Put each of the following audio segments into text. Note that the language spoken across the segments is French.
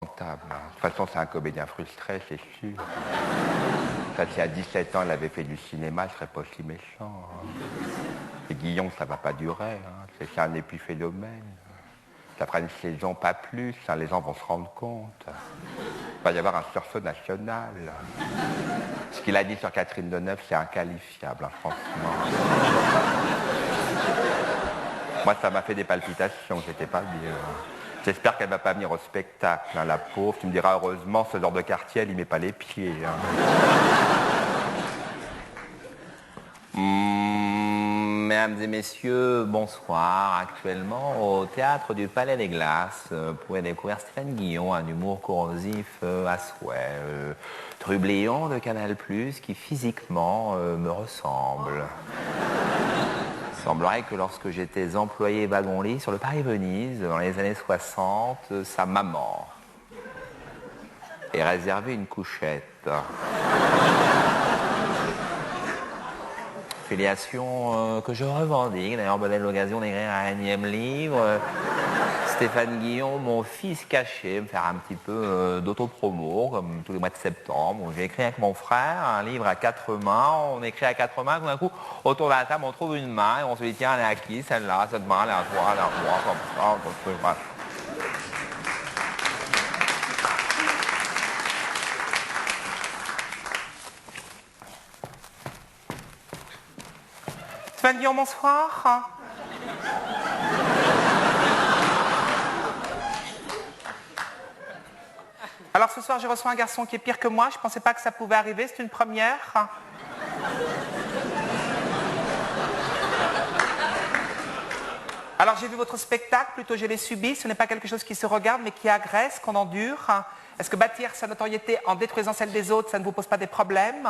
De toute façon, c'est un comédien frustré, c'est sûr. Ça, si à 17 ans, il avait fait du cinéma, il serait pas si méchant. Et Guillon, ça va pas durer. C'est un épiphénomène. Ça fera une saison, pas plus. Les gens vont se rendre compte. Il va y avoir un sursaut national. Ce qu'il a dit sur Catherine Deneuve, c'est inqualifiable, franchement. Moi, ça m'a fait des palpitations, j'étais pas bien. J'espère qu'elle va pas venir au spectacle, la pauvre. Tu me diras, heureusement, ce genre de quartier, elle y met pas les pieds. Mesdames et messieurs, bonsoir. Actuellement, au Théâtre du Palais des Glaces, vous pouvez découvrir Stéphane Guillon, un humour corrosif à souhait. Trublion de Canal+, qui physiquement me ressemble. Il semblerait que lorsque j'étais employé wagon-lit sur le Paris-Venise, dans les années 60, sa maman ait réservé une couchette. Filiation que je revendique. D'ailleurs, me donne l'occasion d'écrire un énième livre. Stéphane Guillon, mon fils caché, me faire un petit peu d'autopromo, comme tous les mois de septembre. J'ai écrit avec mon frère un livre à 4 mains. On écrit à 4 mains, tout d'un coup, autour de la table, on trouve une main et on se dit, tiens, elle est à qui, celle-là, cette main, elle est à toi, elle est à moi, comme ça, voilà. Stéphane Guillon, bonsoir. Alors ce soir, j'ai reçu un garçon qui est pire que moi. Je ne pensais pas que ça pouvait arriver. C'est une première. Alors j'ai vu votre spectacle, plutôt je l'ai subi. Ce n'est pas quelque chose qui se regarde, mais qui agresse, qu'on endure. Est-ce que bâtir sa notoriété en détruisant celle des autres, ça ne vous pose pas des problèmes?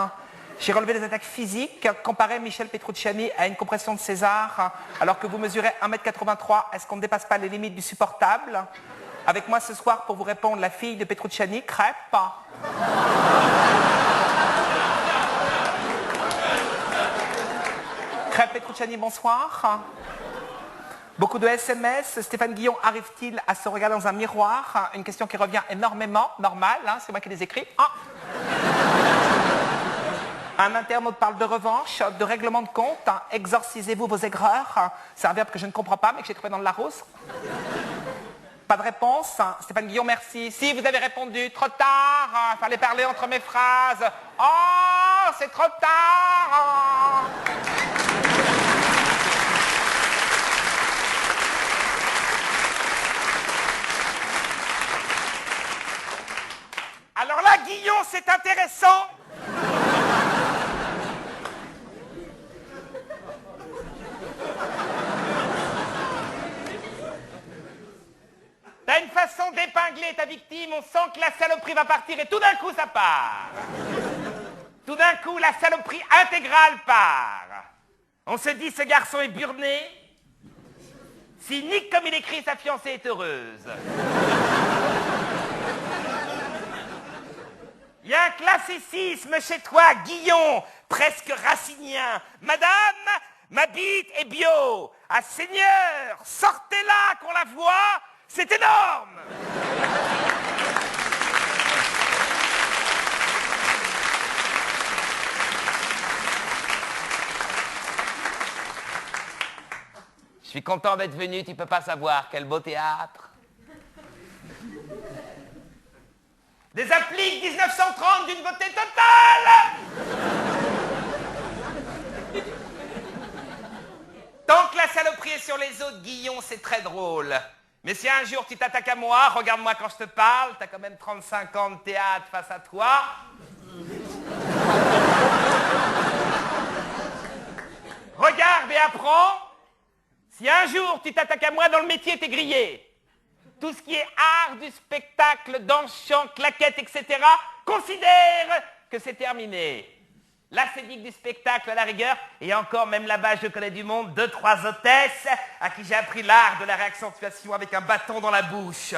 J'ai relevé des attaques physiques. Comparé Michel Petrucciani à une compression de César, alors que vous mesurez 1m83, est-ce qu'on ne dépasse pas les limites du supportable? Avec moi ce soir pour vous répondre, la fille de Petrucciani, Crêpe. Crêpe Petrucciani, bonsoir. Beaucoup de SMS. Stéphane Guillon arrive-t-il à se regarder dans un miroir? Une question qui revient énormément, normal, c'est moi qui les écris. Un internaute parle de revanche, de règlement de compte. Exorcisez-vous vos aigreurs. C'est un verbe que je ne comprends pas, mais que j'ai trouvé dans le Larousse. Pas de réponse. Stéphane Guillon, merci. Si, vous avez répondu. Trop tard. Il fallait parler entre mes phrases. Oh, c'est trop tard. Alors là, Guillon, c'est intéressant. T'as une façon d'épingler ta victime, on sent que la saloperie va partir et tout d'un coup ça part. Tout d'un coup la saloperie intégrale part. On se dit ce garçon est burné. S'il nique comme il écrit, sa fiancée est heureuse. Il y a un classicisme chez toi, Guillon, presque racinien. Madame, ma bite est bio. Ah Seigneur, sortez-la qu'on la voie. C'est énorme! Je suis content d'être venu, tu peux pas savoir, quel beau théâtre. Des appliques 1930 d'une beauté totale! Tant que la saloperie est sur les autres, Guillon, c'est très drôle. Mais si un jour tu t'attaques à moi, regarde-moi quand je te parle, t'as quand même 35 ans de théâtre face à toi. Regarde et apprends. Si un jour tu t'attaques à moi dans le métier, t'es grillé. Tout ce qui est art du spectacle, danse, chant, claquette, etc., considère que c'est terminé. La scénique du spectacle à la rigueur, et encore même là-bas je connais du monde, 2-3 hôtesses à qui j'ai appris l'art de la réaccentuation avec un bâton dans la bouche.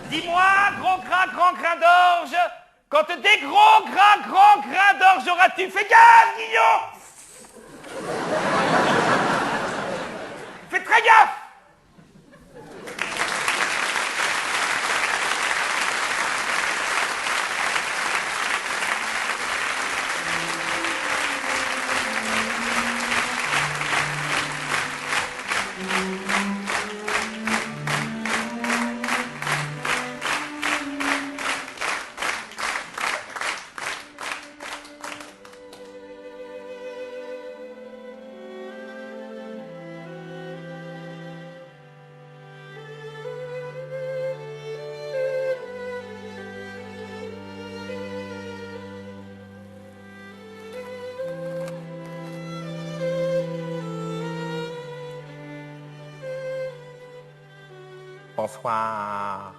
Dis-moi, gros grain d'orge, quand des gros grains d'orge auras-tu? Fais gaffe, Guillon! Fais très gaffe! Bonsoir.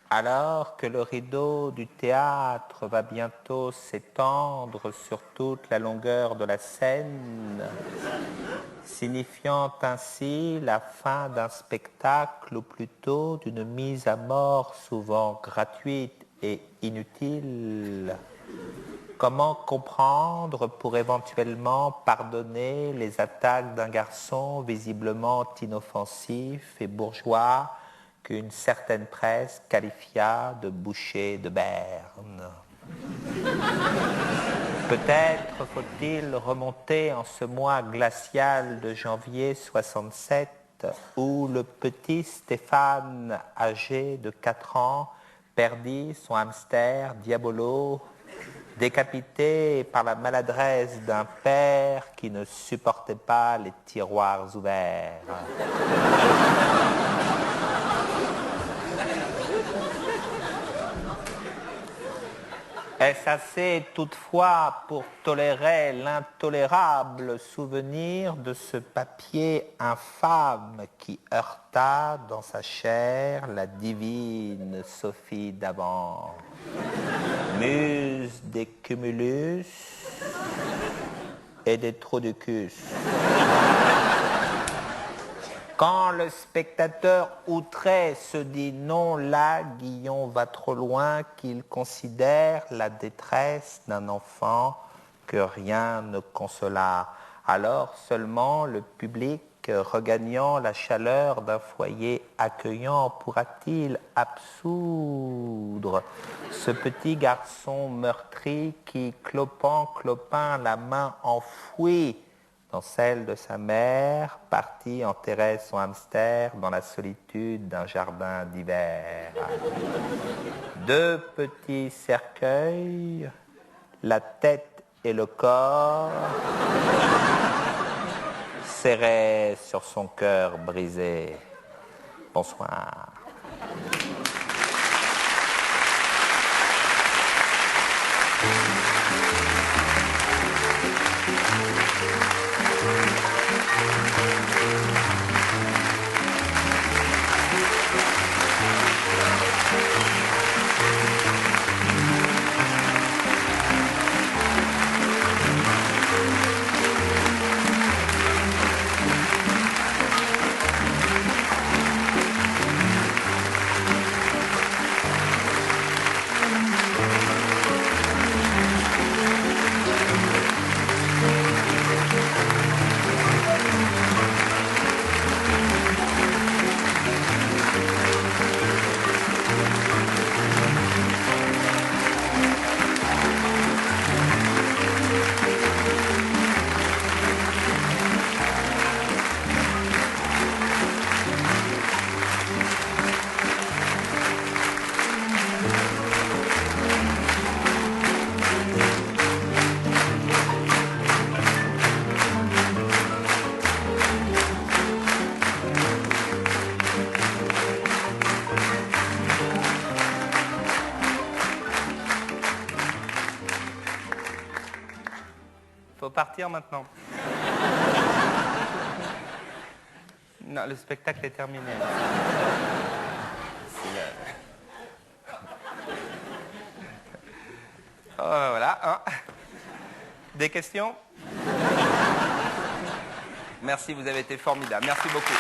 Alors que le rideau du théâtre va bientôt s'étendre sur toute la longueur de la scène, signifiant ainsi la fin d'un spectacle ou plutôt d'une mise à mort souvent gratuite et inutile, comment comprendre pour éventuellement pardonner les attaques d'un garçon visiblement inoffensif et bourgeois qu'une certaine presse qualifia de boucher de Berne. Peut-être faut-il remonter en ce mois glacial de janvier 67 où le petit Stéphane, âgé de 4 ans, perdit son hamster Diabolo, décapité par la maladresse d'un père qui ne supportait pas les tiroirs ouverts. Est-ce assez toutefois pour tolérer l'intolérable souvenir de ce papier infâme qui heurta dans sa chair la divine Sophie d'Avant, muse des cumulus et des trous du cul. Quand le spectateur outré se dit non, là, Guillon va trop loin, qu'il considère la détresse d'un enfant que rien ne consola. Alors seulement le public, regagnant la chaleur d'un foyer accueillant, pourra-t-il absoudre ce petit garçon meurtri qui, clopin, la main enfouie dans celle de sa mère, partit enterrer son hamster dans la solitude d'un jardin d'hiver. 2 petits cercueils, la tête et le corps, serrés sur son cœur brisé. Bonsoir. Faut partir maintenant. Non, le spectacle est terminé. Oh, voilà. Hein. Des questions? Merci, vous avez été formidable. Merci beaucoup.